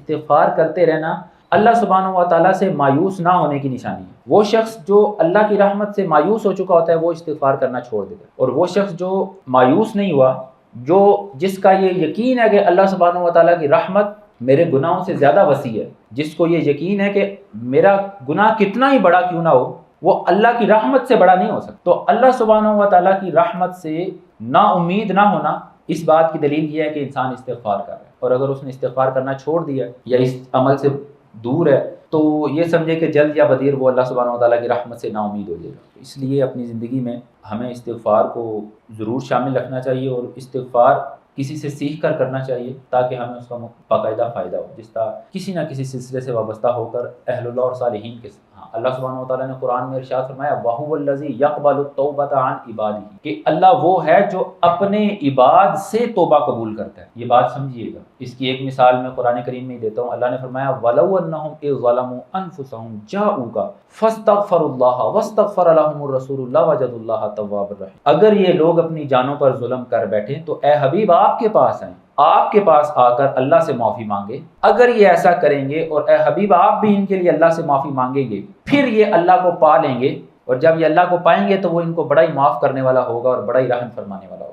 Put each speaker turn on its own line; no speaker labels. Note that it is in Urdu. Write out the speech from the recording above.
استغفار کرتے رہنا اللہ سبحانہ و تعالیٰ سے مایوس نہ ہونے کی نشانی ہے۔ وہ شخص جو اللہ کی رحمت سے مایوس ہو چکا ہوتا ہے وہ استغفار کرنا چھوڑ دیتا ہے، اور وہ شخص جو مایوس نہیں ہوا، جس کا یہ یقین ہے کہ اللہ سبحانہ و تعالیٰ کی رحمت میرے گناہوں سے زیادہ وسیع ہے، جس کو یہ یقین ہے کہ میرا گناہ کتنا ہی بڑا کیوں نہ ہو وہ اللہ کی رحمت سے بڑا نہیں ہو سکتا، تو اللہ سبحانہ و تعالیٰ کی رحمت سے نا امید نہ ہونا، اس بات کی دلیل یہ ہے کہ انسان استغفار کر رہا ہے۔ اور اگر اس نے استغفار کرنا چھوڑ دیا یا اس عمل سے دور ہے تو یہ سمجھے کہ جلد یا بدیر وہ اللہ سبحانہ و تعالیٰ کی رحمت سے نا امید ہو جائے گا۔ اس لیے اپنی زندگی میں ہمیں استغفار کو ضرور شامل رکھنا چاہیے، اور استغفار کسی سے سیکھ کر کرنا چاہیے تاکہ ہمیں اس کا باقاعدہ فائدہ ہو، جس طرح کسی نہ کسی سلسلے سے وابستہ ہو کر اہل اللہ اور صالحین کے ساتھ۔ اللہ سبحانہ و تعالیٰ نے قرآن میں ارشاد فرمایا وَهُوَ الَّذِي يَقْبَلُ التَّوْبَةَ عَنْ عِبَادِهِ، کہ اللہ وہ ہے جو اپنے عباد سے توبہ قبول کرتا ہے۔ یہ بات سمجھیے گا، اس کی ایک مثال میں قرآن کریم میں دیتا ہوں۔ اللہ نے فرمایا وَلَوْ أَنَّهُمْ إِذْ ظَلَمُوا أَنفُسَهُمْ جَاءُوكَ فَاسْتَغْفَرُوا اللَّهَ وَاسْتَغْفَرَ لَهُمُ الرَّسُولُ لَوَجَدُوا اللَّهَ تَوَّابًا رَحِيمًا، اگر یہ لوگ اپنی جانوں پر ظلم کر بیٹھے تو اے حبیب آپ کے پاس آئیں، آپ کے پاس آ کر اللہ سے معافی مانگے۔ اگر یہ ایسا کریں گے اور اے حبیب آپ بھی ان کے لیے اللہ سے معافی مانگیں گے، پھر یہ اللہ کو پا لیں گے، اور جب یہ اللہ کو پائیں گے تو وہ ان کو بڑا ہی معاف کرنے والا ہوگا اور بڑا ہی رحم فرمانے والا ہوگا۔